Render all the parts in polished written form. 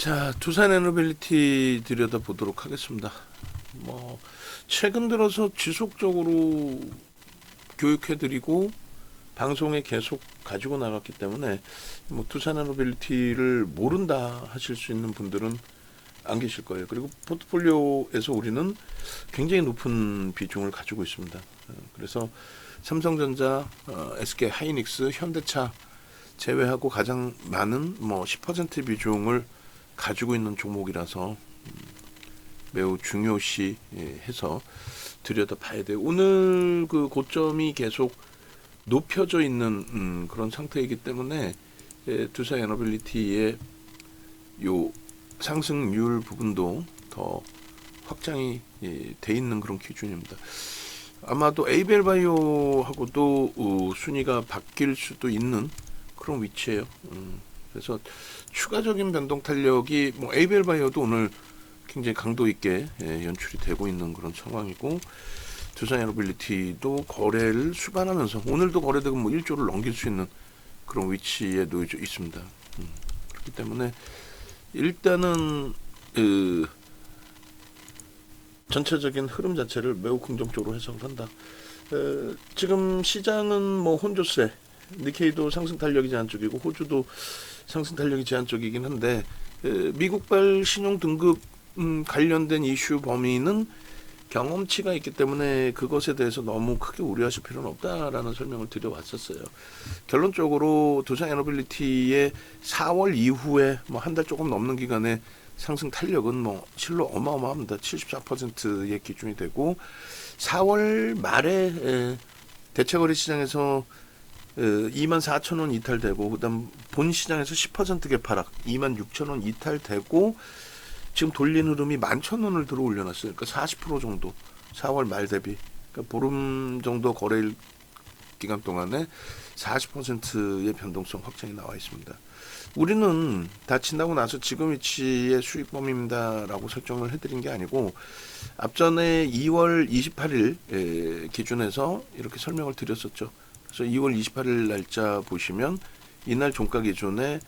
자, 두산 에너빌리티 들여다보도록 하겠습니다. 최근 들어서 지속적으로 교육해드리고 방송에 계속 가지고 나갔기 때문에 두산 에너빌리티를 모른다 하실 수 있는 분들은 안 계실 거예요. 그리고 포트폴리오에서 우리는 굉장히 높은 비중을 가지고 있습니다. 그래서 삼성전자, SK 하이닉스, 현대차 제외하고 가장 많은 10% 비중을 가지고 있는 종목이라서 매우 중요시 해서 들여다 봐야 돼요. 오늘 그 고점이 계속 높여져 있는 그런 상태이기 때문에 두산 에너빌리티의 요 상승률 부분도 더 확장이 돼 있는 그런 기준입니다. 아마도 에이벨바이오하고도 순위가 바뀔 수도 있는 그런 위치예요. 그래서 추가적인 변동 탄력이 에이벨바이오도 오늘 굉장히 강도 있게 연출이 되고 있는 그런 상황이고, 두산 에너빌리티도 거래를 수반하면서 오늘도 거래되고 1조를 넘길 수 있는 그런 위치에 놓여 있습니다. 그렇기 때문에 일단은 전체적인 흐름 자체를 매우 긍정적으로 해석을 한다. 지금 시장은 혼조세, 니케이도 상승 탄력이 제한 쪽이고 호주도 상승 탄력이 제한 쪽이긴 한데, 미국발 신용 등급 관련된 이슈 범위는 경험치가 있기 때문에 그것에 대해서 너무 크게 우려하실 필요는 없다라는 설명을 드려왔었어요. 결론적으로 두산 에너빌리티의 4월 이후에 한 달 조금 넘는 기간에 상승 탄력은 실로 어마어마합니다. 74%의 기준이 되고, 4월 말에 대체거래 시장에서 24,000원 이탈되고, 그다음 본 시장에서 10% 개파락 26,000원 이탈되고, 지금 돌린 흐름이 11,000원을 들어 올려놨어요. 그러니까 40% 정도 4월 말 대비, 그러니까 보름 정도 거래일 기간 동안에 40%의 변동성 확장이 나와 있습니다. 우리는 다 지나고 나서 지금 위치의 수익 범위입니다라고 설정을 해드린 게 아니고, 앞전에 2월 28일 기준에서 이렇게 설명을 드렸었죠. 그래서 2월 28일 날짜 보시면 이날 종가 기준에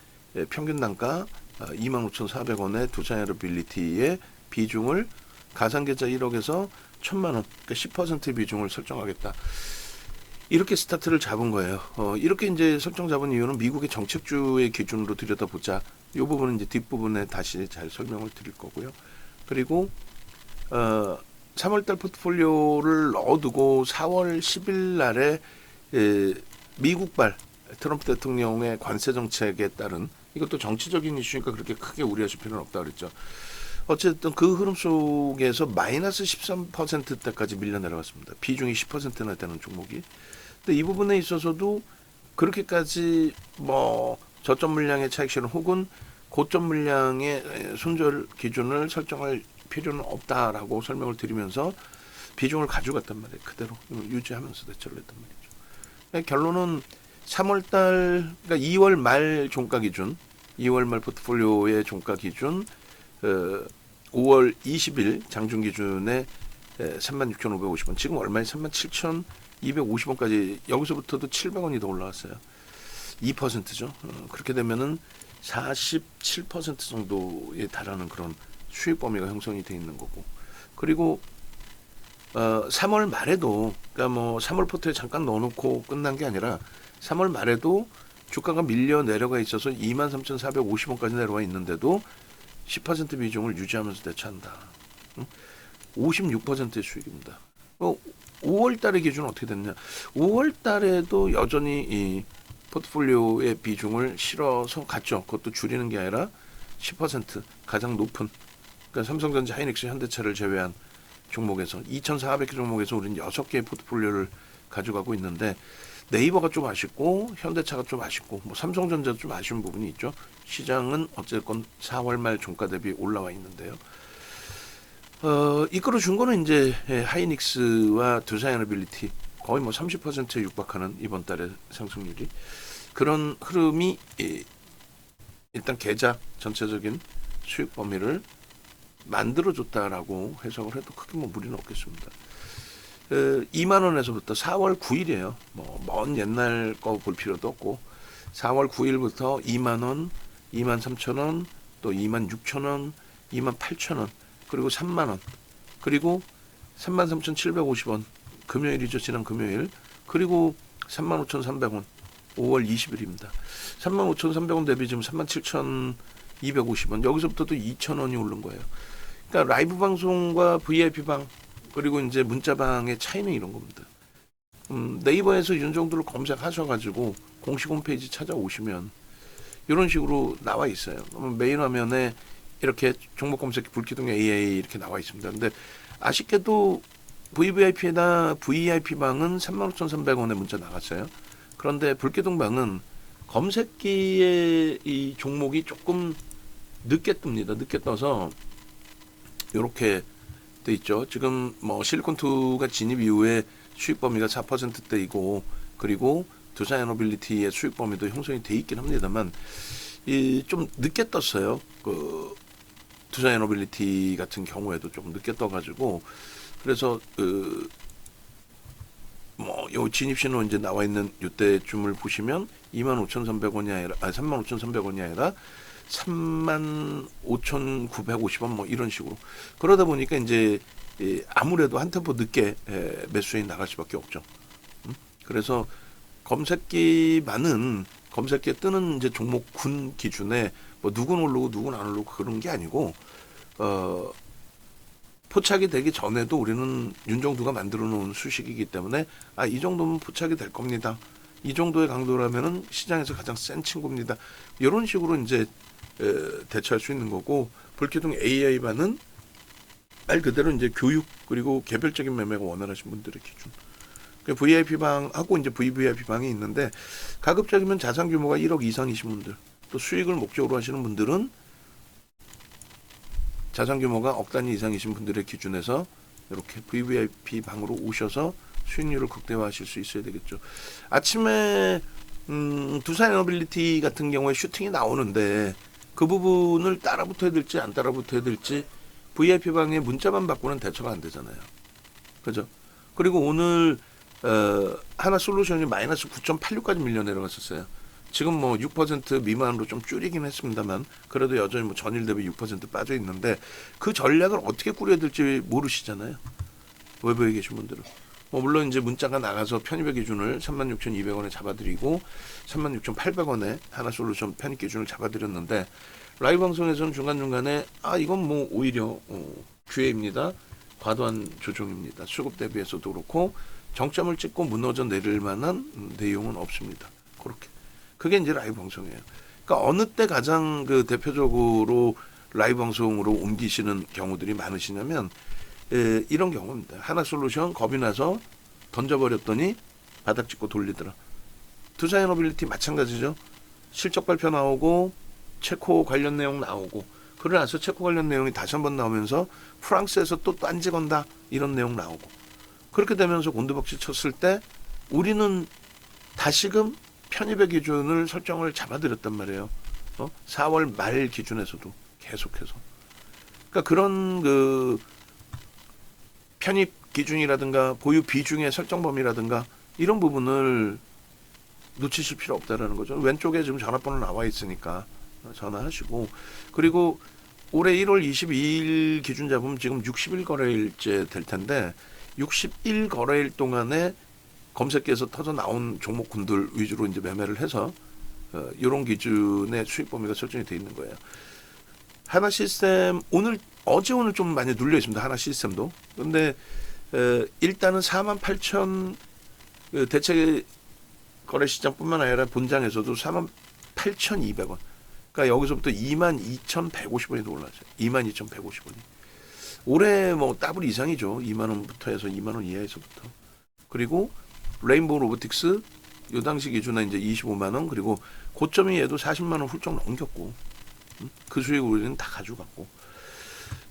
평균 단가 25,400원의 두산 에너빌리티의 비중을 가상계좌 1억에서 1,000만 원, 그러니까 10% 비중을 설정하겠다. 이렇게 스타트를 잡은 거예요. 이렇게 이제 설정 잡은 이유는 미국의 정책주의 기준으로 들여다보자. 이 부분은 이제 뒷부분에 다시 잘 설명을 드릴 거고요. 그리고 3월달 포트폴리오를 넣어두고 4월 10일 날에 미국발 트럼프 대통령의 관세 정책에 따른, 이것도 정치적인 이슈니까 그렇게 크게 우려하실 필요는 없다 그랬죠. 어쨌든 그 흐름 속에서 마이너스 13%대까지 밀려 내려갔습니다. 비중이 10%나 되는 종목이. 근데 이 부분에 있어서도 그렇게까지 저점 물량의 차익 실현 혹은 고점 물량의 손절 기준을 설정할 필요는 없다라고 설명을 드리면서 비중을 가져갔단 말이에요. 그대로 유지하면서 대처를 했단 말이죠. 결론은 3월달, 그러니까 2월 말 종가 기준, 2월 말 포트폴리오의 종가 기준, 5월 20일 장중 기준에 36,550원, 지금 얼마에 37,250원까지, 여기서부터도 700원이 더 올라왔어요. 2%죠. 그렇게 되면은 47% 정도에 달하는 그런 수익 범위가 형성이 돼 있는 거고, 그리고 3월 말에도, 그러니까 3월 포트에 잠깐 넣어놓고 끝난 게 아니라 3월 말에도 주가가 밀려 내려가 있어서 23,450원까지 내려와 있는데도 10% 비중을 유지하면서 대처한다. 56%의 수익입니다. 5월 달의 기준은 어떻게 됐냐? 5월 달에도 여전히 이 포트폴리오의 비중을 실어서 갔죠. 그것도 줄이는 게 아니라 10%, 가장 높은, 그러니까 삼성전자, 하이닉스, 현대차를 제외한 종목에서 2,400개 종목에서 우리는 6개의 포트폴리오를 가져가고 있는데, 네이버가 좀 아쉽고 현대차가 좀 아쉽고 삼성전자도 좀 아쉬운 부분이 있죠. 시장은 어쨌건 4월 말 종가 대비 올라와 있는데요. 이끌어 준 거는 이제 하이닉스와 두산 에너빌리티, 거의 30%에 육박하는 이번 달의 상승률이, 그런 흐름이 일단 계좌 전체적인 수익 범위를 만들어줬다라고 해석을 해도 크게 무리는 없겠습니다. 2만 원에서부터 4월 9일이에요. 먼 옛날 거 볼 필요도 없고 4월 9일부터 2만 원, 2만 3천 원, 또 26,000원, 28,000원, 그리고 3만원, 그리고 33,750원, 금요일이죠. 지난 금요일. 그리고 35,300원, 5월 20일입니다. 35,300원 대비 지금 37,250원. 여기서부터 또 2,000원이 오른 거예요. 그러니까 라이브 방송과 VIP 방, 그리고 이제 문자방의 차이는 이런 겁니다. 네이버에서 윤정두를 검색하셔가지고 공식 홈페이지 찾아오시면 이런 식으로 나와 있어요. 메인 화면에 이렇게 종목 검색 불기둥 AI 이렇게 나와 있습니다. 근데 아쉽게도 VVIP나 VIP 방은 35,300원에 문자 나갔어요. 그런데 불기둥 방은 검색기에 이 종목이 조금 늦게 뜹니다. 늦게 떠서 이렇게 돼 있죠. 지금 뭐 실리콘2가 진입 이후에 수익 범위가 4%대이고, 그리고 두산에너빌리티의 수익 범위도 형성이 돼 있긴 합니다만 좀 늦게 떴어요. 그 두산에너빌리티 같은 경우에도 좀 늦게 떠가지고, 그래서 요 진입 신호 이제 나와 있는 이때쯤을 보시면 25,300원이 아니라 35,300원이 아니라 35,950원 뭐 이런 식으로. 그러다 보니까 이제 아무래도 한 템포 늦게 매수인이 나갈 수밖에 없죠. 그래서 검색기만은 검색기에 뜨는 이제 종목군 기준에 뭐 누군 오르고 누군 안 오르고 그런 게 아니고 포착이 되기 전에도 우리는 윤정두가 만들어 놓은 수식이기 때문에 이 정도면 포착이 될 겁니다. 이 정도의 강도라면은 시장에서 가장 센 친구입니다. 이런 식으로 이제 대처할 수 있는 거고, 불기둥 AI반은 말 그대로 이제 교육 그리고 개별적인 매매가 원활하신 분들의 기준. VIP 방하고 이제 VVIP 방이 있는데, 가급적이면 자산 규모가 1억 이상이신 분들, 또 수익을 목적으로 하시는 분들은 자산 규모가 억 단위 이상이신 분들의 기준에서 이렇게 VVIP 방으로 오셔서 수익률을 극대화하실 수 있어야 되겠죠. 아침에 두산에너빌리티 같은 경우에 슈팅이 나오는데 그 부분을 따라붙어야 될지 안 따라붙어야 될지 VIP 방에 문자만 받고는 대처가 안 되잖아요. 그죠? 그리고 오늘 하나솔루션이 마이너스 9.86까지 밀려 내려갔었어요. 지금 뭐 6% 미만으로 좀 줄이긴 했습니다만 그래도 여전히 뭐 전일 대비 6% 빠져 있는데, 그 전략을 어떻게 꾸려야 될지 모르시잖아요. 외부에 계신 분들은. 뭐 물론 이제 문자가 나가서 편입의 기준을 36,200원에 잡아드리고 36,800원에 하나솔루션 편입 기준을 잡아드렸는데, 라이브 방송에서는 중간중간에 이건 뭐 오히려 기회입니다. 과도한 조정입니다. 수급 대비해서도 그렇고 정점을 찍고 무너져 내릴 만한 내용은 없습니다. 그렇게. 그게 이제 라이브 방송이에요. 그러니까 어느 때 가장 그 대표적으로 라이브 방송으로 옮기시는 경우들이 많으시냐면 이런 경우입니다. 하나솔루션 겁이 나서 던져버렸더니 바닥 짚고 돌리더라. 두산에너빌리티 마찬가지죠. 실적 발표 나오고 체코 관련 내용 나오고, 그러고 나서 체코 관련 내용이 다시 한번 나오면서 프랑스에서 또 딴지 건다 이런 내용 나오고, 그렇게 되면서 곤두박질 쳤을 때 우리는 다시금 편입의 기준을 설정을 잡아드렸단 말이에요. 4월 말 기준에서도 계속해서. 그러니까 그런 그 편입 기준이라든가 보유 비중의 설정 범위라든가 이런 부분을 놓치실 필요 없다라는 거죠. 왼쪽에 지금 전화번호 나와 있으니까 전화하시고, 그리고 올해 1월 22일 기준 잡으면 지금 60일 거래일째 될 텐데 60일 거래일 동안에 검색기에서 터져 나온 종목군들 위주로 이제 매매를 해서 이런 기준의 수익 범위가 설정이 되어 있는 거예요. 하나 시스템 어제 오늘 좀 많이 눌려 있습니다. 하나 시스템도. 근데 일단은 48,000 대체 거래 시장뿐만 아니라 본장에서도 48,200원. 그러니까 여기서부터 22,150원이 올랐어요. 22,150원이. 올해 뭐 더블 이상이죠. 2만 원부터 해서 2만 원 이하에서부터. 그리고 레인보우 로보틱스 요 당시 기준에 이제 25만 원, 그리고 고점이 얘도 40만 원 훌쩍 넘겼고, 그 수익 우리는 다 가져갔고,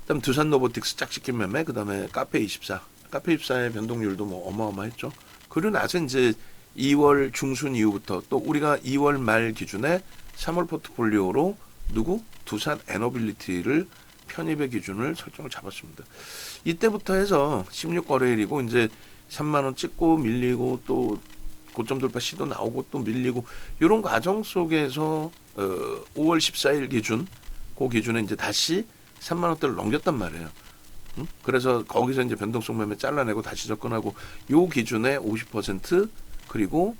그다음 두산 로보틱스 짝짓기 매매, 그다음에 카페24의 변동률도 뭐 어마어마했죠. 그리고 나서 이제 2월 중순 이후부터 또 우리가 2월 말 기준에 3월 포트폴리오로 두산 에너빌리티를 편입의 기준을 설정을 잡았습니다. 이때부터 해서 16거래일이고 이제 3만 원 찍고 밀리고 또 고점 돌파 시도 나오고 또 밀리고, 이런 과정 속에서 5월 14일 기준 그 기준에 이제 다시 3만 원대를 넘겼단 말이에요. 그래서 거기서 이제 변동성 매매 잘라내고 다시 접근하고 요 기준에 50% 그리고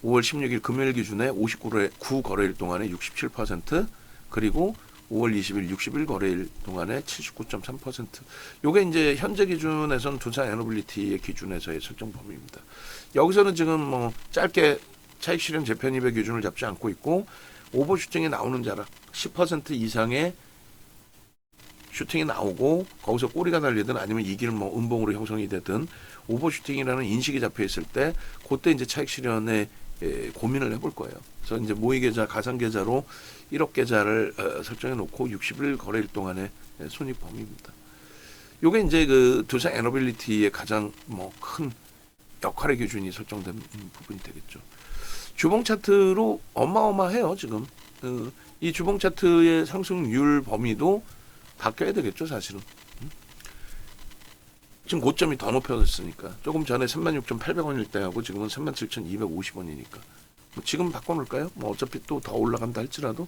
5월 16일 금요일 기준에 59 거래일 동안에 67% 그리고 5월 20일 60일 거래일 동안에 79.3%. 요게 이제 현재 기준에서는 두산 에너빌리티의 기준에서의 설정 범위입니다. 여기서는 지금 뭐 짧게 차익 실현 재편입의 기준을 잡지 않고 있고 오버슈팅이 나오는 자락 10% 이상의 슈팅이 나오고 거기서 꼬리가 달리든 아니면 이길 뭐 음봉으로 형성이 되든 오버슈팅이라는 인식이 잡혀 있을 때 그때 이제 차익 실현에 고민을 해볼 거예요. 그래서 이제 모의 계좌, 가상 계좌로 1억 계좌를 설정해 놓고 60일 거래일 동안의 손익 범위입니다. 요게 이제 그 두산 에너빌리티의 가장 뭐 큰 역할의 기준이 설정된 부분이 되겠죠. 주봉 차트로 어마어마해요, 지금. 이 주봉 차트의 상승률 범위도 바뀌어야 되겠죠, 사실은. 지금 고점이 더 높여졌으니까. 조금 전에 36,800원일 때하고 지금은 37,250원이니까. 뭐 지금 바꿔놓을까요? 뭐 어차피 또 더 올라간다 할지라도.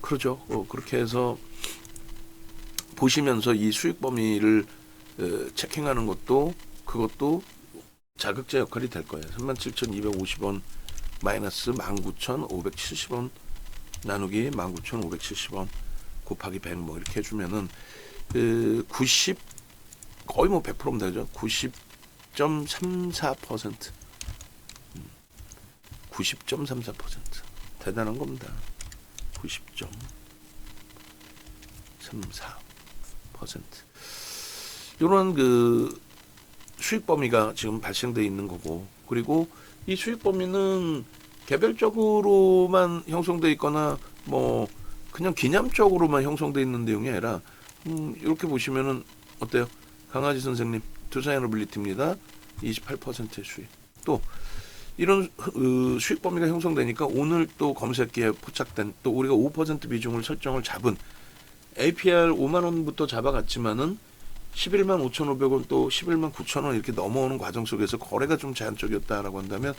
그러죠. 그렇게 해서 보시면서 이 수익 범위를 체킹하는 것도 그것도 자극제 역할이 될 거예요. 37,250원 마이너스 19,570원 나누기 19,570원 곱하기 100 뭐 이렇게 해주면은 90 거의 뭐 100%면 되죠. 90.34% 90.34% 대단한 겁니다. 90.34% 이런 그 수익 범위가 지금 발생돼 있는 거고 그리고 이 수익 범위는 개별적으로만 형성돼 있거나 뭐 그냥 기념적으로만 형성돼 있는 내용이 아니라 이렇게 보시면은 어때요? 강아지 선생님 두산 에너빌리티입니다. 28%의 수익. 또 이런 수익 범위가 형성되니까 오늘 또 검색기에 포착된 또 우리가 5% 비중을 설정을 잡은 APR 5만 원부터 잡아갔지만은 11만 5,500원 또 11만 9,000원 이렇게 넘어오는 과정 속에서 거래가 좀 제한적이었다라고 한다면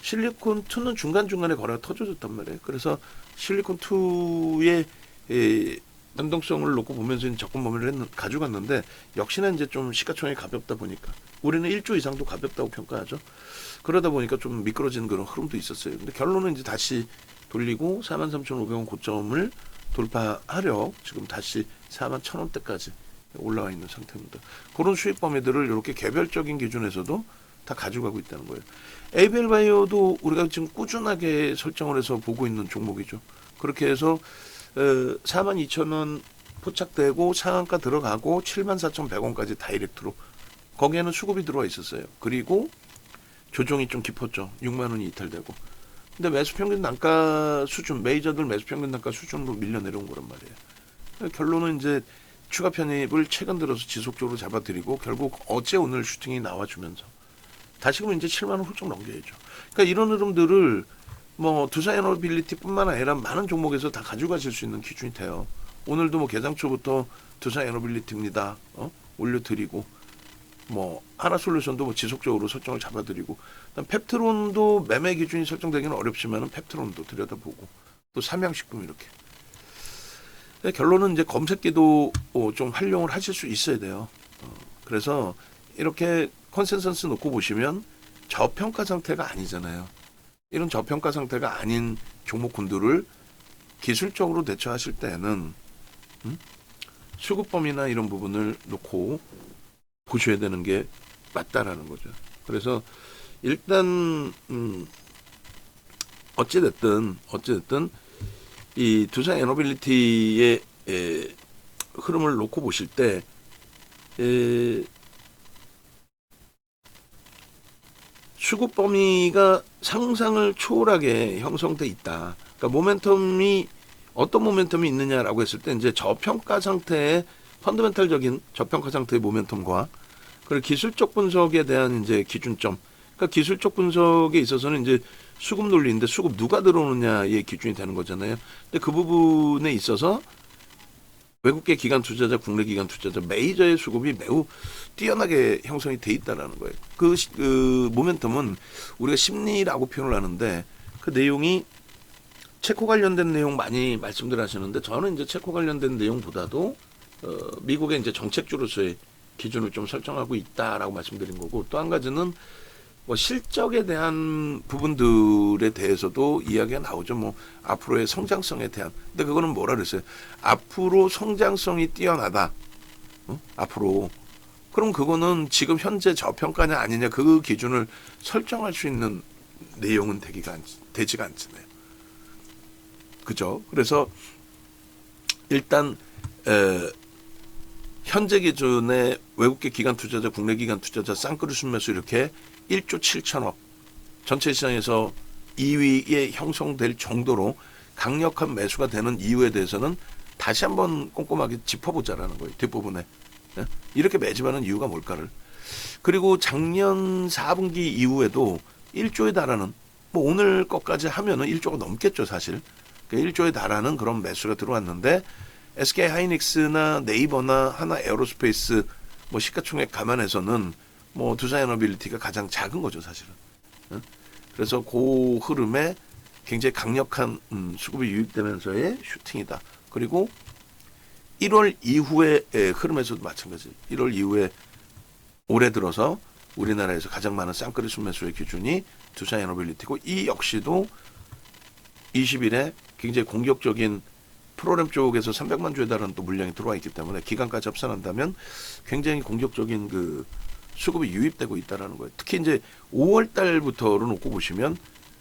실리콘2는 중간중간에 거래가 터져졌단 말이에요. 그래서 실리콘2의 변동성을 놓고 보면서 접근 범위를 가져갔는데 역시나 이제 좀 시가총액이 가볍다 보니까 우리는 1조 이상도 가볍다고 평가하죠. 그러다 보니까 좀 미끄러지는 그런 흐름도 있었어요. 근데 결론은 이제 다시 돌리고 43,500원 고점을 돌파하려 지금 다시 41,000원대까지 올라와 있는 상태입니다. 그런 수익 범위들을 이렇게 개별적인 기준에서도 다 가져가고 있다는 거예요. ABL 바이오도 우리가 지금 꾸준하게 설정을 해서 보고 있는 종목이죠. 그렇게 해서 42,000원 포착되고 상한가 들어가고 74,100원까지 다이렉트로 거기에는 수급이 들어와 있었어요. 그리고 조정이 좀 깊었죠. 6만 원이 이탈되고. 근데 매수평균 단가 수준, 메이저들 매수평균 단가 수준으로 밀려 내려온 거란 말이에요. 결론은 이제 추가 편입을 최근 들어서 지속적으로 잡아들이고 결국 어제 오늘 슈팅이 나와주면서 다시금 이제 7만 원 훌쩍 넘겨야죠. 그러니까 이런 흐름들을 뭐 두산 에너빌리티뿐만 아니라 많은 종목에서 다 가져가실 수 있는 기준이 돼요. 오늘도 뭐 개장 초부터 두산 에너빌리티입니다. 올려드리고 뭐 하나솔루션도 뭐 지속적으로 설정을 잡아드리고 펩트론도 매매 기준이 설정되기는 어렵지만은 펩트론도 들여다보고 또 삼양식품 이렇게. 결론은 이제 검색기도 좀 활용을 하실 수 있어야 돼요. 그래서 이렇게 컨센서스 놓고 보시면 저평가 상태가 아니잖아요. 이런 저평가 상태가 아닌 종목군들을 기술적으로 대처하실 때는 수급범위나 이런 부분을 놓고 보셔야 되는 게 맞다라는 거죠. 그래서 일단 어찌됐든 이 두산 에너빌리티의 흐름을 놓고 보실 때 수급 범위가 상상을 초월하게 형성돼 있다. 그러니까 모멘텀이 어떤 모멘텀이 있느냐라고 했을 때 이제 저평가 상태의 펀더멘탈적인 저평가 상태의 모멘텀과 그리고 기술적 분석에 대한 이제 기준점. 그러니까 기술적 분석에 있어서는 이제 수급 논리인데 수급 누가 들어오느냐의 기준이 되는 거잖아요. 근데 그 부분에 있어서 외국계 기관 투자자, 국내 기관 투자자 메이저의 수급이 매우 뛰어나게 형성이 돼 있다라는 거예요. 그 모멘텀은 우리가 심리라고 표현을 하는데 그 내용이 체코 관련된 내용 많이 말씀들 하시는데 저는 이제 체코 관련된 내용보다도 미국의 이제 정책주로서의 기준을 좀 설정하고 있다라고 말씀드린 거고, 또 한 가지는 뭐 실적에 대한 부분들에 대해서도 이야기가 나오죠. 뭐 앞으로의 성장성에 대한. 근데 그거는 뭐라 그랬어요? 앞으로 성장성이 뛰어나다. 앞으로. 그럼 그거는 지금 현재 저평가냐 아니냐 그 기준을 설정할 수 있는 내용은 되지가 않잖아요. 그죠? 그래서 일단 현재 기준의 외국계 기관 투자자, 국내 기관 투자자 쌍끌이 순매수 이렇게 1조 7천억 전체 시장에서 2위에 형성될 정도로 강력한 매수가 되는 이유에 대해서는 다시 한번 꼼꼼하게 짚어보자라는 거예요. 뒷부분에. 이렇게 매집하는 이유가 뭘까를. 그리고 작년 4분기 이후에도 1조에 달하는, 뭐 오늘 것까지 하면은 1조가 넘겠죠, 사실. 1조에 달하는 그런 매수가 들어왔는데 SK 하이닉스나 네이버나 하나 에어로스페이스 뭐 시가총액 감안해서는 뭐 두산에너빌리티가 가장 작은 거죠, 사실은. 그래서 그 흐름에 굉장히 강력한 수급이 유입되면서의 슈팅이다. 그리고 1월 이후의 흐름에서도 마찬가지. 1월 이후에 올해 들어서 우리나라에서 가장 많은 쌍끌이 순매수의 기준이 두산에너빌리티고, 이 역시도 20일에 굉장히 공격적인 프로그램 쪽에서 300만 주에 달하는 또 물량이 들어와 있기 때문에 기간까지 합산한다면 굉장히 공격적인 그 수급이 유입되고 있다라는 거예요. 특히 이제 5월 달부터를 놓고 보시면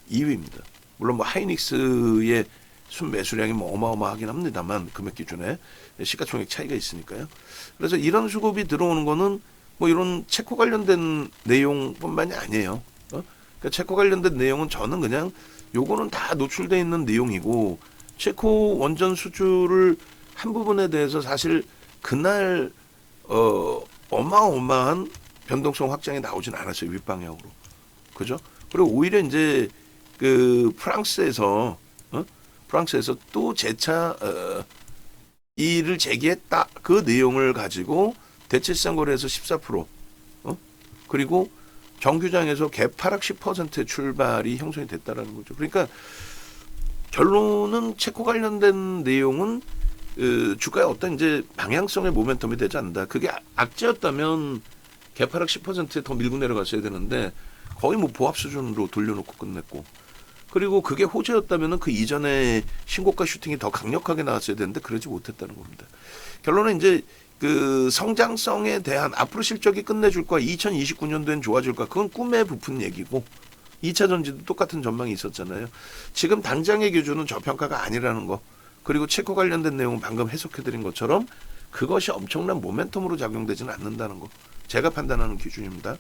2위입니다. 물론 뭐 하이닉스의 순매수량이 뭐 어마어마하긴 합니다만 금액 기준에 시가총액 차이가 있으니까요. 그래서 이런 수급이 들어오는 거는 뭐 이런 체코 관련된 내용뿐만이 아니에요. 그러니까 체코 관련된 내용은 저는 그냥 요거는 다 노출되어 있는 내용이고, 체코 원전 수주를 한 부분에 대해서 사실 그날 어마어마한 변동성 확장이 나오진 않았어요, 윗방향으로. 그죠? 그리고 오히려 이제 그 프랑스에서 또 재차 이의를 제기했다. 그 내용을 가지고 대체시장 거래에서 14%, 그리고 정규장에서 개파락 10%의 출발이 형성이 됐다라는 거죠. 그러니까 결론은 체코 관련된 내용은 주가의 어떤 이제 방향성의 모멘텀이 되지 않는다. 그게 악재였다면 개파락 10%에 더 밀고 내려갔어야 되는데 거의 뭐 보합 수준으로 돌려놓고 끝냈고, 그리고 그게 호재였다면 그 이전에 신고가 슈팅이 더 강력하게 나왔어야 되는데 그러지 못했다는 겁니다. 결론은 이제 그 성장성에 대한 앞으로 실적이 끝내줄 거야, 2029년도엔 좋아질 거야, 그건 꿈에 부푼 얘기고, 2차 전지도 똑같은 전망이 있었잖아요. 지금 당장의 기준은 저평가가 아니라는 거, 그리고 체코 관련된 내용은 방금 해석해드린 것처럼 그것이 엄청난 모멘텀으로 작용되지는 않는다는 거, 제가 판단하는 기준입니다.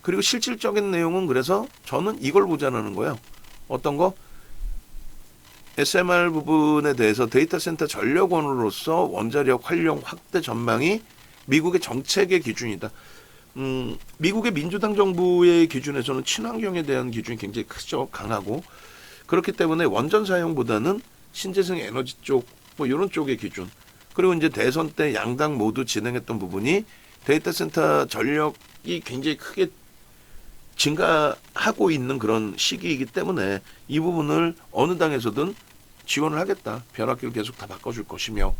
그리고 실질적인 내용은 그래서 저는 이걸 보자는 거예요. 어떤 거? SMR 부분에 대해서 데이터 센터 전력원으로서 원자력 활용 확대 전망이 미국의 정책의 기준이다. 미국의 민주당 정부의 기준에서는 친환경에 대한 기준이 굉장히 크죠. 강하고. 그렇기 때문에 원전 사용보다는 신재생 에너지 쪽, 뭐 이런 쪽의 기준. 그리고 이제 대선 때 양당 모두 진행했던 부분이 데이터 센터 전력이 굉장히 크게 증가하고 있는 그런 시기이기 때문에 이 부분을 어느 당에서든 지원을 하겠다. 변압기를 계속 다 바꿔줄 것이며,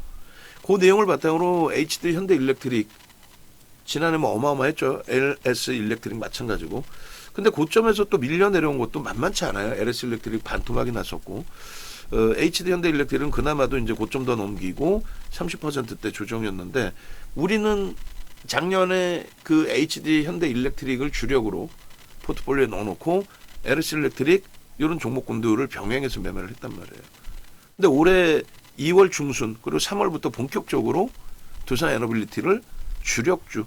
그 내용을 바탕으로 HD 현대일렉트릭 지난해 뭐 어마어마했죠. LS 일렉트릭 마찬가지고. 근데 고점에서 또 밀려 내려온 것도 만만치 않아요. LS 일렉트릭 반토막이 났었고, HD 현대일렉트릭은 그나마도 이제 고점 더 넘기고 30%대 조정이었는데, 우리는 작년에 그 HD 현대일렉트릭을 주력으로 포트폴리오에 넣어놓고 LS 일렉트릭 이런 종목군들을 병행해서 매매를 했단 말이에요. 근데 올해 2월 중순 그리고 3월부터 본격적으로 두산에너빌리티를 주력주,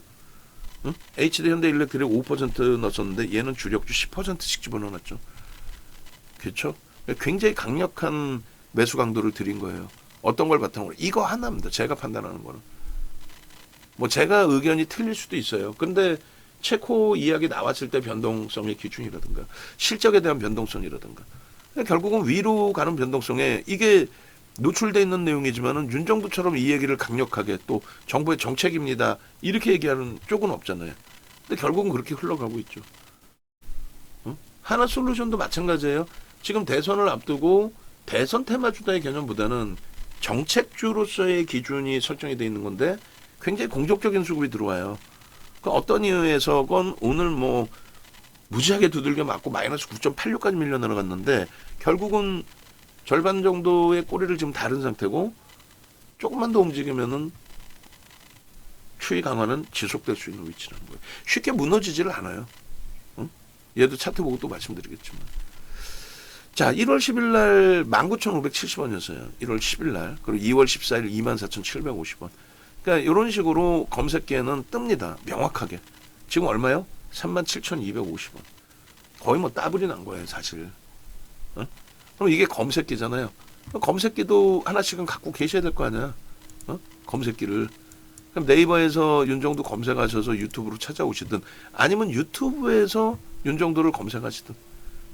HD 현대일렉트릭 5% 넣었었는데 얘는 주력주 10%씩 집어넣었죠. 그렇죠? 굉장히 강력한 매수 강도를 들인 거예요. 어떤 걸 바탕으로? 이거 하나입니다. 제가 판단하는 거는. 뭐 제가 의견이 틀릴 수도 있어요. 근데 체코 이야기 나왔을 때 변동성의 기준이라든가 실적에 대한 변동성이라든가 결국은 위로 가는 변동성에 이게 노출되어 있는 내용이지만은 윤 정부처럼 이 얘기를 강력하게 또 정부의 정책입니다 이렇게 얘기하는 쪽은 없잖아요. 근데 결국은 그렇게 흘러가고 있죠. 하나솔루션도 마찬가지예요. 지금 대선을 앞두고 대선 테마주다의 개념보다는 정책주로서의 기준이 설정이 돼 있는 건데 굉장히 공격적인 수급이 들어와요. 그 어떤 이유에서건 오늘 뭐 무지하게 두들겨 맞고 마이너스 9.86까지 밀려 내려갔는데 결국은 절반 정도의 꼬리를 지금 다른 상태고 조금만 더 움직이면은 추이 강화는 지속될 수 있는 위치라는 거예요. 쉽게 무너지지를 않아요. 응? 얘도 차트 보고 또 말씀드리겠지만. 자, 1월 10일 날 19,570원이었어요. 1월 10일 날. 그리고 2월 14일 24,750원. 그러니까 이런 식으로 검색기에는 뜹니다. 명확하게. 지금 얼마요? 37,250원. 거의 뭐 따블이 난 거예요, 사실. 어? 그럼 이게 검색기잖아요. 검색기도 하나씩은 갖고 계셔야 될 거 아니야. 어? 검색기를. 그럼 네이버에서 윤정도 검색하셔서 유튜브로 찾아오시든 아니면 유튜브에서 윤정도를 검색하시든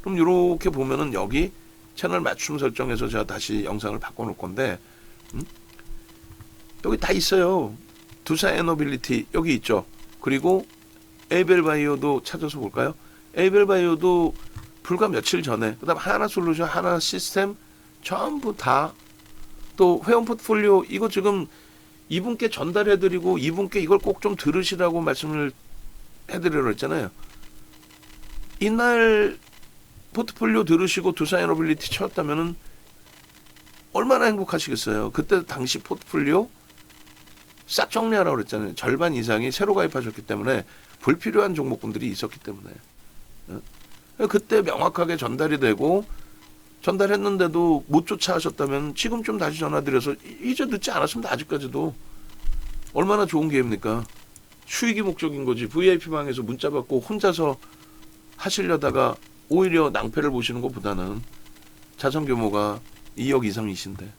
그럼 이렇게 보면은 여기 채널 맞춤 설정에서 제가 다시 영상을 바꿔놓을 건데 여기 다 있어요. 두사 에너빌리티 여기 있죠. 그리고 에이벨바이오도 찾아서 볼까요? 에이벨바이오도 불과 며칠 전에 그다음 하나솔루션, 하나시스템 전부 다 또 회원 포트폴리오 이거 지금 이분께 전달해드리고 이분께 이걸 꼭 좀 들으시라고 말씀을 해드리려고 했잖아요. 이날 포트폴리오 들으시고 두사이너빌리티 쳤다면은 얼마나 행복하시겠어요. 그때 당시 포트폴리오 싹 정리하라고 그랬잖아요. 절반 이상이 새로 가입하셨기 때문에 불필요한 종목군들이 있었기 때문에 그때 명확하게 전달이 되고 전달했는데도 못 쫓아 하셨다면 지금 좀 다시 전화드려서 이제 늦지 않았습니다. 아직까지도 얼마나 좋은 기회입니까? 수익이 목적인 거지. VIP방에서 문자 받고 혼자서 하시려다가 오히려 낭패를 보시는 것보다는 자산 규모가 2억 이상이신데.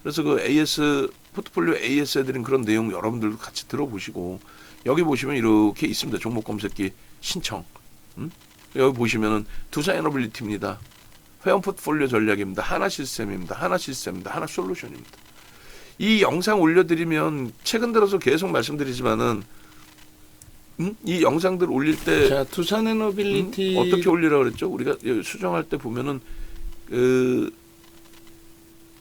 그래서 그 AS 포트폴리오 AS 해드린 그런 내용 여러분들도 같이 들어보시고 여기 보시면 이렇게 있습니다. 종목 검색기 신청. 여기 보시면은 두사에너빌리티입니다. 회원 포트폴리오 전략입니다. 하나시스템입니다. 하나시스템입니다. 하나솔루션입니다. 이 영상 올려드리면 최근 들어서 계속 말씀드리지만은 이 영상들 올릴 때 자, 두산에너빌리티 어떻게 올리라고 그랬죠? 우리가 수정할 때 보면은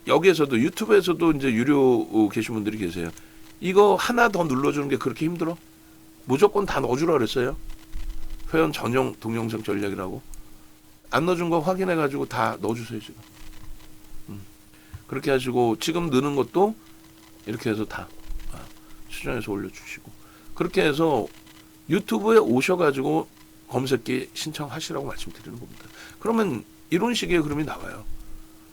여기에서도 유튜브에서도 이제 유료 계신 분들이 계세요. 이거 하나 더 눌러주는 게 그렇게 힘들어? 무조건 다 넣어주라 그랬어요. 회원 전용 동영상 전략이라고. 안 넣어준 거 확인해가지고 다 넣어주세요 지금. 그렇게 하시고 지금 넣는 것도 이렇게 해서 다 수정해서 올려주시고 그렇게 해서 유튜브에 오셔가지고 검색기 신청하시라고 말씀드리는 겁니다. 그러면 이런 식의 흐름이 나와요.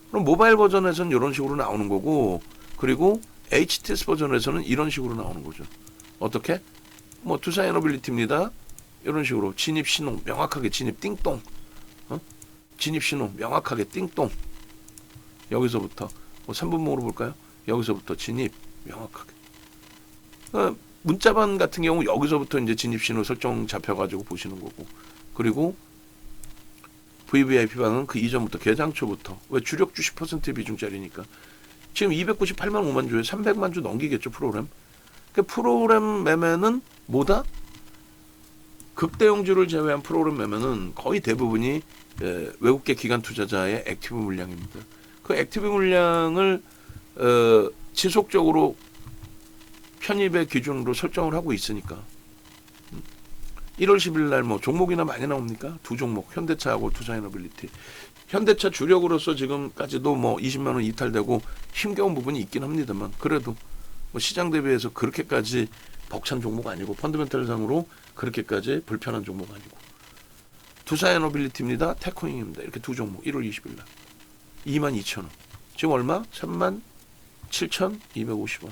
그럼 모바일 버전에서는 이런 식으로 나오는 거고 그리고 HTS 버전에서는 이런 식으로 나오는 거죠. 어떻게? 뭐 두사에너빌리티입니다. 이런 식으로 진입 신호 명확하게 진입 띵동 진입 신호 명확하게 띵동 여기서부터 뭐 3분목으로 볼까요? 여기서부터 진입 명확하게 문자반 같은 경우 여기서부터 이제 진입 신호 설정 잡혀가지고 보시는 거고 그리고 VVIP방은 그 이전부터 개장초부터 왜 주력주 10% 비중짜리니까 지금 298만 5만 주에 300만 주 넘기겠죠 프로그램. 그 프로그램 매매는 뭐다? 극대형주를 제외한 프로그램 매매는 거의 대부분이 외국계 기관 투자자의 액티브 물량입니다. 그 액티브 물량을 지속적으로 편입의 기준으로 설정을 하고 있으니까 1월 10일 날 뭐 종목이나 많이 나옵니까? 두 종목 현대차하고 두산에너빌리티. 현대차 주력으로서 지금까지도 뭐 20만 원 이탈되고 힘겨운 부분이 있긴 합니다만 그래도 뭐 시장 대비해서 그렇게까지 벅찬 종목 아니고 펀더멘털상으로 그렇게까지 불편한 종목 아니고 두사에너빌리티입니다. 테코잉입니다. 이렇게 두 종목 1월 20일 날 22,000원. 지금 얼마? 37,250원.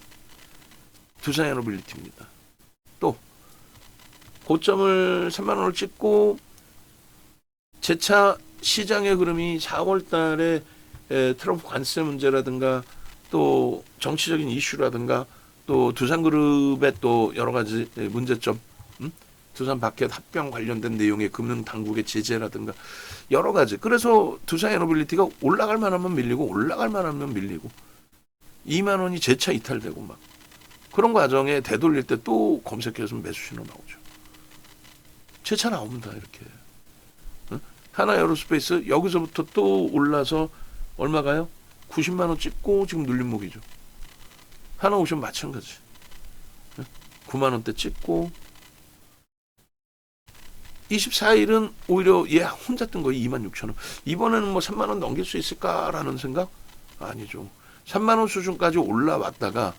두사에너빌리티입니다. 또 고점을 3만 원을 찍고 재차 시장의 흐름이 4월 달에 트럼프 관세 문제라든가 또 정치적인 이슈라든가 또 두산그룹의 또 여러 가지 문제점 두산바켓 합병 관련된 내용의 금융 당국의 제재라든가 여러 가지. 그래서 두산에너빌리티가 올라갈 만하면 밀리고 올라갈 만하면 밀리고 2만 원이 재차 이탈되고 막 그런 과정에 되돌릴 때 또 검색해서 매수 신호 나오죠. 재차 나옵니다. 이렇게. 하나 에어로스페이스 여기서부터 또 올라서 얼마가요? 90만 원 찍고 지금 눌림목이죠. 하나오션 마찬가지. 9만 원대 찍고 24일은 오히려 얘 혼자 뜬 거예요. 26,000원. 이번에는 뭐 3만 원 넘길 수 있을까라는 생각? 아니죠. 3만 원 수준까지 올라왔다가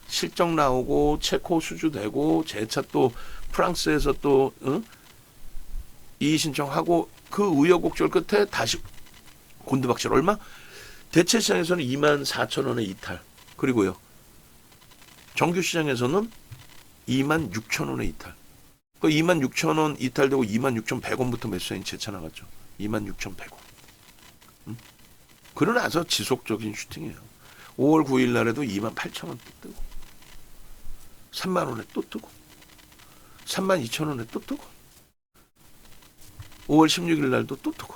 실적 나오고 체코 수주 되고 재차 또 프랑스에서 또 이의 신청하고 그 우여곡절 끝에 다시 곤두박질 얼마? 대체 시장에서는 24,000원의 이탈. 그리고요. 정규 시장에서는 26,000원의 이탈. 그 26,000원 이탈되고 26,100원부터 매수인이 재차 나갔죠. 26,100원. 그러나서 지속적인 슈팅이에요. 5월 9일 날에도 28,000원 또 뜨고 3만 원에 또 뜨고 32,000원에 또 뜨고 5월 16일 날도 또 뜨고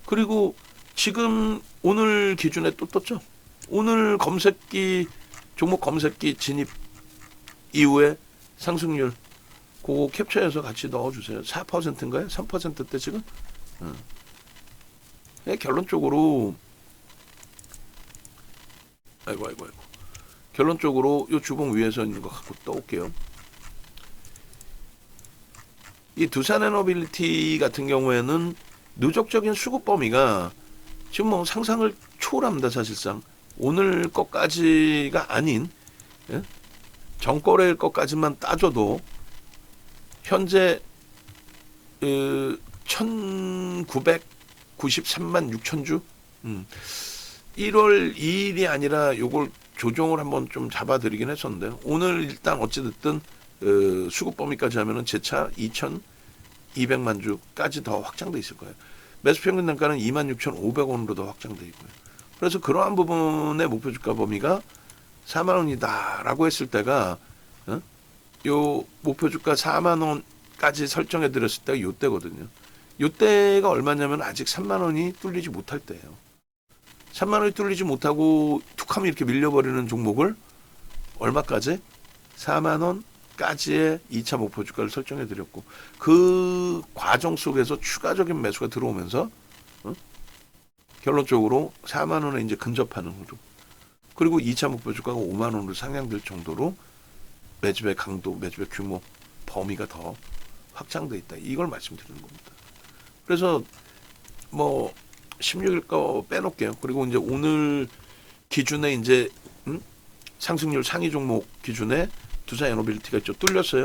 그리고 지금 오늘 기준에 또 떴죠. 오늘 검색기 종목 검색기 진입 이후에 상승률 그거 캡처해서 같이 넣어주세요. 4%인가요? 3%대 지금? 결론적으로 아이고 결론적으로 이 주봉 위에서 있는 거 갖고 떠올게요. 이 두산에너빌리티 같은 경우에는 누적적인 수급 범위가 지금 뭐 상상을 초월합니다. 사실상 오늘 것까지가 아닌 정거래일 것까지만 따져도 현재 1993만 6천 주 1월 2일이 아니라 요걸 조정을 한번 좀 잡아드리긴 했었는데 오늘 일단 어찌됐든 수급 범위까지 하면은 재차 2,200만 주까지 더 확장돼 있을 거예요. 매수 평균 단가는 26,500원으로 더 확장돼 있고요. 그래서 그러한 부분의 목표 주가 범위가 4만 원이다라고 했을 때가 요 목표 주가 4만 원까지 설정해 드렸을 때가 요 때거든요. 요 때가 얼마냐면 아직 3만 원이 뚫리지 못할 때예요. 3만 원이 뚫리지 못하고 툭하면 이렇게 밀려버리는 종목을 얼마까지? 4만 원까지의 2차 목표 주가를 설정해 드렸고 그 과정 속에서 추가적인 매수가 들어오면서 결론적으로 4만 원에 이제 근접하는 흐름. 그리고 2차 목표 주가가 5만 원으로 상향될 정도로 매집의 강도, 매집의 규모, 범위가 더 확장돼 있다. 이걸 말씀드리는 겁니다. 그래서 뭐 16일 거 빼놓을게요. 그리고 이제 오늘 기준에 이제 상승률 상위 종목 기준에 두산에너빌리티가 있죠. 뚫렸어요.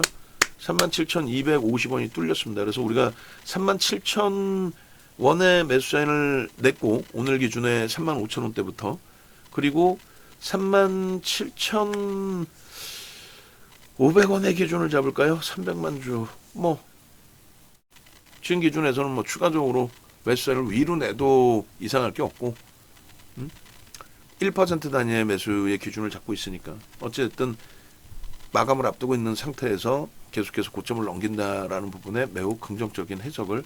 37,250원이 뚫렸습니다. 그래서 우리가 37,000원의 매수 사인을 냈고 오늘 기준에 35,000원대부터 그리고 37,500원의 기준을 잡을까요? 300만 주. 뭐 지금 기준에서는 뭐 추가적으로 매수세를 위로 내도 이상할 게 없고 1% 단위의 매수의 기준을 잡고 있으니까 어쨌든 마감을 앞두고 있는 상태에서 계속해서 고점을 넘긴다라는 부분에 매우 긍정적인 해석을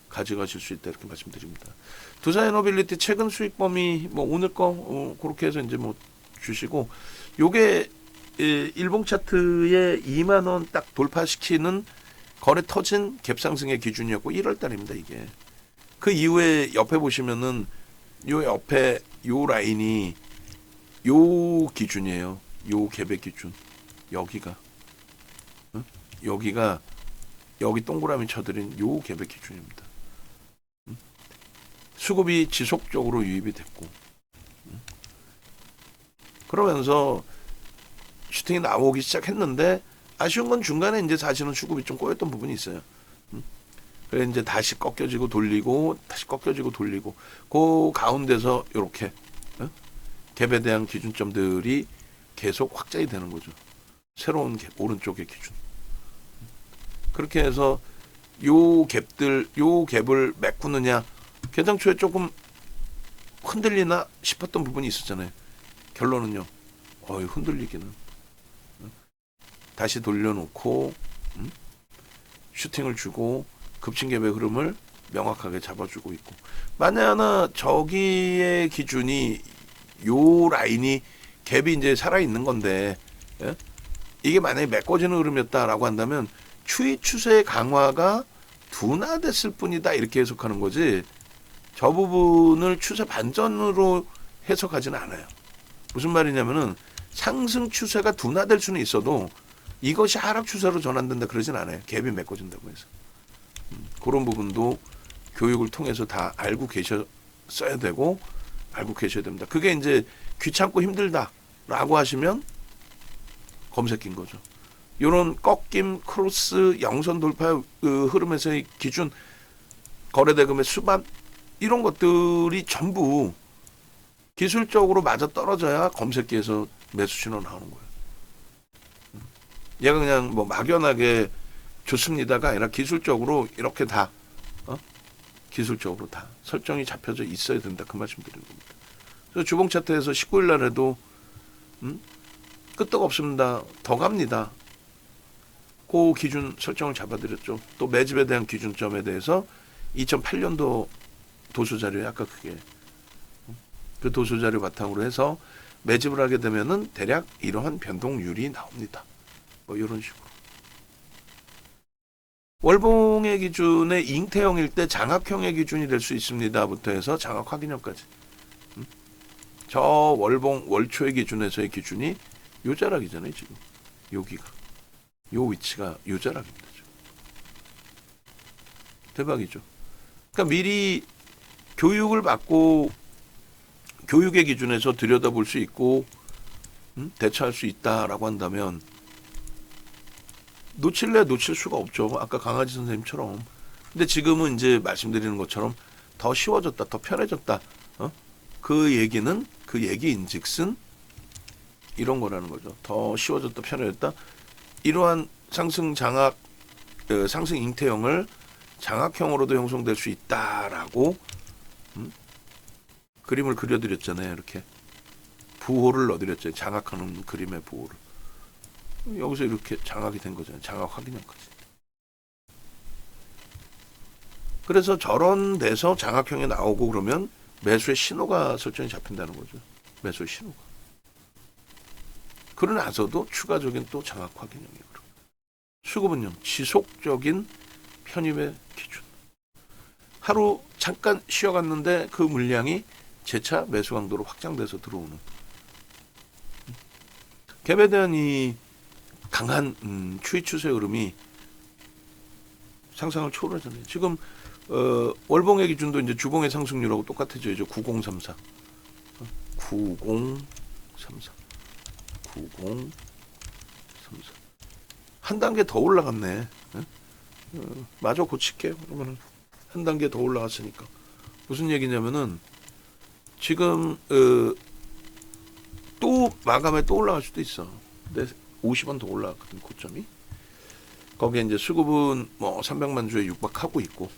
가져가실 수 있다 이렇게 말씀드립니다. 두산에너빌리티 최근 수익 범위 뭐 오늘 거 그렇게 해서 이제 뭐 주시고 요게 일봉 차트에 2만 원 딱 돌파시키는 거래 터진 갭상승의 기준이었고 1월 달입니다, 이게. 그 이후에 옆에 보시면은 요 옆에 요 라인이 요 기준이에요. 요 갭의 기준. 여기가 여기가 여기 동그라미 쳐드린 요 갭의 기준입니다. 수급이 지속적으로 유입이 됐고 그러면서 슈팅이 나오기 시작했는데 아쉬운 건 중간에 이제 사실은 수급이 좀 꼬였던 부분이 있어요. 그래 이제 다시 꺾여지고 돌리고 다시 꺾여지고 돌리고 그 가운데서 이렇게 갭에 대한 기준점들이 계속 확장이 되는 거죠. 새로운 갭, 오른쪽의 기준. 그렇게 해서 요 갭을 메꾸느냐 개장초에 조금 흔들리나 싶었던 부분이 있었잖아요. 결론은요. 흔들리기는. 다시 돌려놓고 슈팅을 주고 급진갭의 흐름을 명확하게 잡아주고 있고 만에 하나 저기의 기준이 요 라인이 갭이 이제 살아있는 건데 이게 만약에 메꿔지는 흐름이었다라고 한다면 추이 추세의 강화가 둔화됐을 뿐이다 이렇게 해석하는 거지 저 부분을 추세 반전으로 해석하지는 않아요. 무슨 말이냐면은 상승 추세가 둔화될 수는 있어도 이것이 하락 추세로 전환된다 그러진 않아요. 갭이 메꿔진다고 해서. 그런 부분도 교육을 통해서 다 알고 계셨어야 되고 알고 계셔야 됩니다. 그게 이제 귀찮고 힘들다라고 하시면 검색인 거죠. 이런 꺾임, 크로스, 영선 돌파 그 흐름에서의 기준, 거래대금의 수반 이런 것들이 전부 기술적으로 맞아 떨어져야 검색기에서 매수 신호 나오는 거예요. 얘가 그냥 뭐 막연하게 좋습니다가 아니라 기술적으로 이렇게 다 기술적으로 다 설정이 잡혀져 있어야 된다 그 말씀 드리는 겁니다. 그래서 주봉 차트에서 19일 날 해도 끄떡 없습니다. 더 갑니다. 그 기준 설정을 잡아드렸죠. 또 매집에 대한 기준점에 대해서 2008년도 도수자료에 아까 그게 그 도수자료 바탕으로 해서 매집을 하게 되면은 대략 이러한 변동률이 나옵니다. 뭐 이런 식으로. 월봉의 기준에 잉태형일 때 장악형의 기준이 될 수 있습니다부터 해서 장악 확인형까지. 저 월봉 월초의 기준에서의 기준이 요 자락이잖아요 지금. 여기가 요 위치가 요 자락입니다. 지금. 대박이죠. 그러니까 미리 교육을 받고 교육의 기준에서 들여다볼 수 있고 대처할 수 있다라고 한다면 놓칠래 놓칠 수가 없죠. 아까 강아지 선생님처럼. 근데 지금은 이제 말씀드리는 것처럼 더 쉬워졌다, 더 편해졌다. 그 얘기는 그 얘기인즉슨 이런 거라는 거죠. 더 쉬워졌다, 편해졌다. 이러한 상승 장악, 상승 잉태형을 장악형으로도 형성될 수 있다라고 그림을 그려드렸잖아요. 이렇게 부호를 넣어드렸죠. 장악하는 그림의 부호를. 여기서 이렇게 장악이 된 거잖아요. 장악 확인형까지. 그래서 저런 데서 장악형이 나오고 그러면 매수의 신호가 설정이 잡힌다는 거죠. 매수의 신호가. 그러나서도 추가적인 또 장악 확인형이 그럼. 수급은요. 지속적인 편입의 기준. 하루 잠깐 쉬어갔는데 그 물량이 재차 매수 강도로 확장돼서 들어오는. 갭에 대한 이 강한 추이 추세 흐름이 상상을 초월하잖아요. 지금 월봉의 기준도 이제 주봉의 상승률하고 똑같아져야죠. 9034. 9034. 9034. 한 단계 더 올라갔네. 마저 고칠게요. 그러면은 한 단계 더 올라갔으니까. 무슨 얘기냐면은 지금 또 마감에 또 올라갈 수도 있어. 근데 50원 더 올라갔거든 고점이. 거기에 이제 수급은 뭐 300만 주에 육박하고 있고.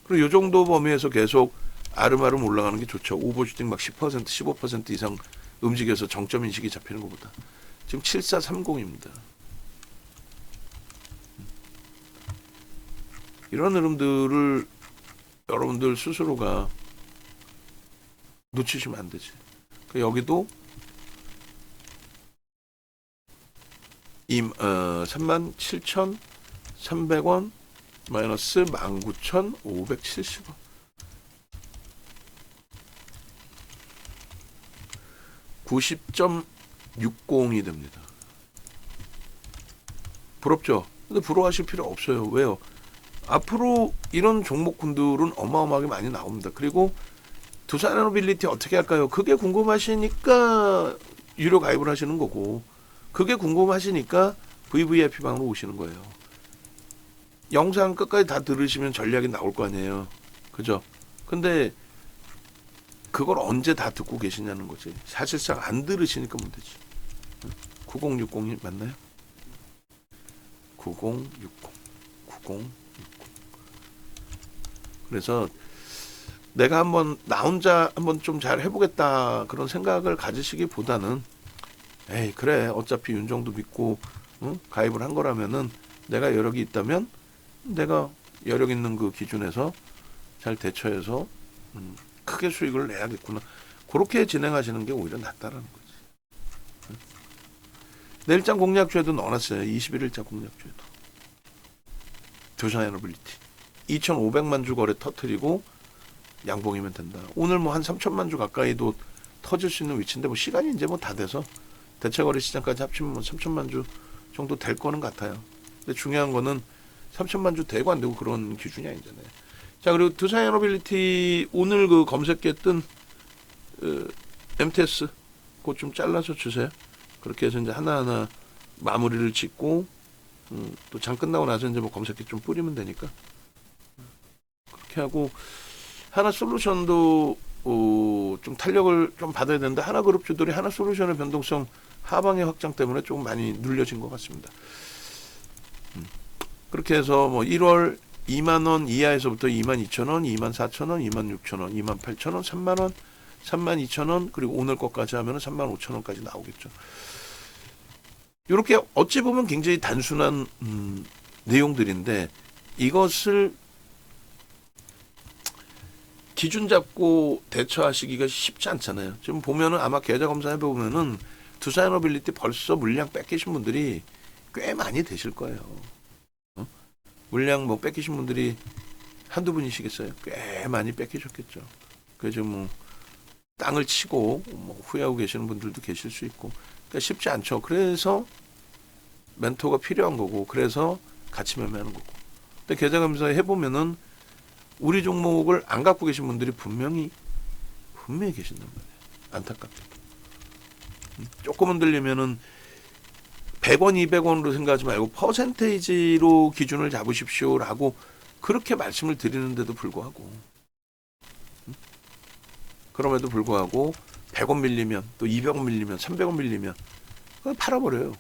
그리고 이 정도 범위에서 계속 아름아름 올라가는 게 좋죠. 오버슈팅 막 10%, 15% 이상 움직여서 정점 인식이 잡히는 것보다. 지금 7430입니다. 이런 흐름들을 여러분들 스스로가 놓치시면 안 되지. 여기도 37,300원 마이너스 19,570원. (90.60이) 됩니다. 부럽죠? 근데 부러워하실 필요 없어요. 왜요? 앞으로 이런 종목군들은 어마어마하게 많이 나옵니다. 그리고 두산에너빌리티 어떻게 할까요? 그게 궁금하시니까 유료 가입을 하시는 거고, 그게 궁금하시니까 VVIP 방으로 오시는 거예요. 영상 끝까지 다 들으시면 전략이 나올 거 아니에요. 그죠? 근데 그걸 언제 다 듣고 계시냐는 거지. 사실상 안 들으시니까 문제지. 9060이 맞나요? 9060. 9060. 그래서 내가 한번 나 혼자 한번 좀 잘 해보겠다 그런 생각을 가지시기보다는 에이 그래 어차피 윤정도 믿고 가입을 한 거라면은 내가 여력이 있다면 내가 여력 있는 그 기준에서 잘 대처해서 크게 수익을 내야겠구나. 그렇게 진행하시는 게 오히려 낫다라는 거지. 내일장 공략주에도 넣어놨어요. 21일자 공략주에도. 두산에너빌리티 2,500만 주 거래 터트리고 양봉이면 된다. 오늘 뭐 한 3천만 주 가까이도 터질 수 있는 위치인데 뭐 시간이 이제 뭐 다 돼서 대체거래 시장까지 합치면 뭐 3천만 주 정도 될 거는 같아요. 근데 중요한 거는 3천만 주 되고 안 되고 그런 기준이 아니잖아요. 자, 그리고 두산에너빌리티 오늘 그 검색에 뜬 MTS 그거 좀 잘라서 주세요. 그렇게 해서 이제 하나하나 마무리를 짓고 또 장 끝나고 나서 이제 뭐 검색에 좀 뿌리면 되니까 그렇게 하고 하나솔루션도 좀 탄력을 좀 받아야 되는데 하나그룹주들이 하나솔루션의 변동성 하방의 확장 때문에 조금 많이 눌려진 것 같습니다. 그렇게 해서 뭐 1월 2만 원 이하에서부터 2만 2천 원, 2만 4천 원, 2만 6천 원, 2만 8천 원, 3만 원, 3만 2천 원, 그리고 오늘 것까지 하면 3만 5천 원까지 나오겠죠. 이렇게 어찌 보면 굉장히 단순한 내용들인데 이것을 기준 잡고 대처하시기가 쉽지 않잖아요. 지금 보면은 아마 계좌 검사해 보면은 두산에너빌리티 벌써 물량 뺏기신 분들이 꽤 많이 되실 거예요. 물량 뭐 뺏기신 분들이 한두 분이시겠어요? 꽤 많이 뺏기셨겠죠. 그래서 뭐 땅을 치고 뭐 후회하고 계시는 분들도 계실 수 있고 그러니까 쉽지 않죠. 그래서 멘토가 필요한 거고 그래서 같이 매매하는 거고. 근데 계좌 검사 해보면은 우리 종목을 안 갖고 계신 분들이 분명히 계신단 말이에요. 안타깝게도. 조금 흔들리면은 100원, 200원으로 생각하지 말고 퍼센테이지로 기준을 잡으십시오라고 그렇게 말씀을 드리는데도 불구하고 그럼에도 불구하고 100원 밀리면 또 200원 밀리면 300원 밀리면 그걸 팔아버려요.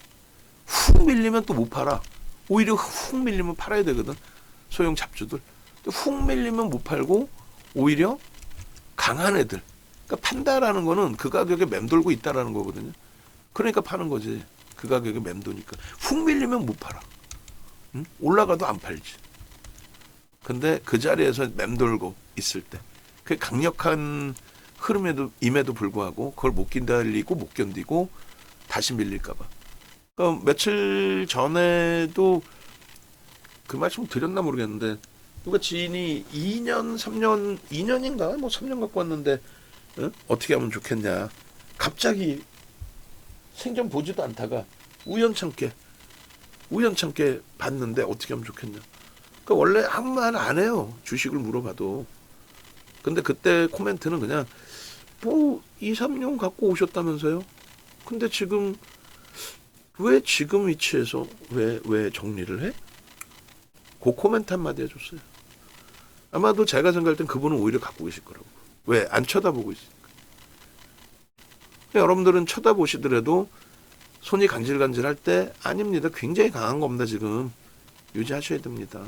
훅 밀리면 또 못 팔아. 오히려 훅 밀리면 팔아야 되거든. 소형 잡주들. 훅 밀리면 못 팔고 오히려 강한 애들. 그러니까 판다라는 거는 그 가격에 맴돌고 있다라는 거거든요. 그러니까 파는 거지. 그 가격에 맴도니까. 훅 밀리면 못 팔아. 응? 올라가도 안 팔지. 근데 그 자리에서 맴돌고 있을 때 그 강력한 흐름에도 임에도 불구하고 그걸 못 기다리고 못 견디고 다시 밀릴까 봐. 그러니까 며칠 전에도 그 말씀 드렸나 모르겠는데 누가 지인이 2년, 3년, 2년인가? 뭐 3년 갖고 왔는데 어떻게 하면 좋겠냐. 갑자기 생전 보지도 않다가 우연찮게 봤는데 어떻게 하면 좋겠냐. 그러니까 원래 아무 말 안 해요. 주식을 물어봐도. 근데 그때 코멘트는 그냥 뭐 2, 3년 갖고 오셨다면서요. 근데 지금 왜 지금 위치에서 왜 정리를 해? 그 코멘트 한마디 해줬어요. 아마도 제가 생각할 땐 그분은 오히려 갖고 계실 거라고. 왜? 안 쳐다보고 있으니까. 여러분들은 쳐다보시더라도 손이 간질간질할 때 아닙니다. 굉장히 강한 겁니다. 지금. 유지하셔야 됩니다.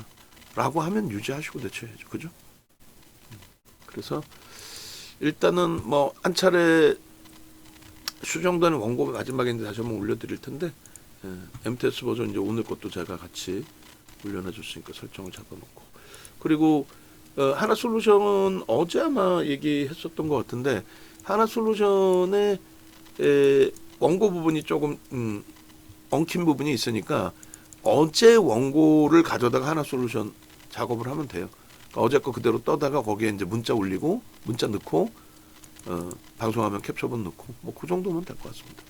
라고 하면 유지하시고 대처해야죠. 그죠? 그래서 일단은 뭐 한 차례 수정되는 원고 마지막에 이제 다시 한번 올려드릴 텐데 MTS 버전 이제 오늘 것도 제가 같이 올려놔줬으니까 설정을 잡아놓고 그리고 하나솔루션은 어제 아마 얘기했었던 것 같은데 하나솔루션의 원고 부분이 조금 엉킨 부분이 있으니까 어제 원고를 가져다가 하나솔루션 작업을 하면 돼요. 그러니까 어제 거 그대로 떠다가 거기에 이제 문자 올리고 문자 넣고 방송하면 캡처본 넣고 뭐 그 정도면 될 것 같습니다.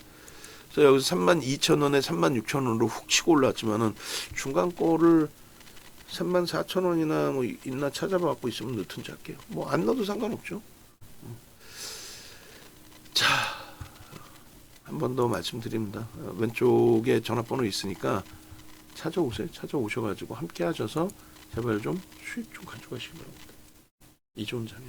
그래서 여기서 32,000원에 36,000원으로 훅 치고 올라왔지만은 중간 거를 34,000원이나 뭐 있나 찾아봐 갖고 있으면 넣든지 할게요. 뭐 안 넣어도 상관없죠. 자, 한 번 더 말씀드립니다. 왼쪽에 전화번호 있으니까 찾아오세요. 찾아오셔가지고 함께 하셔서 제발 좀 수익 좀 가져가시기 바랍니다. 이 좋은 장에.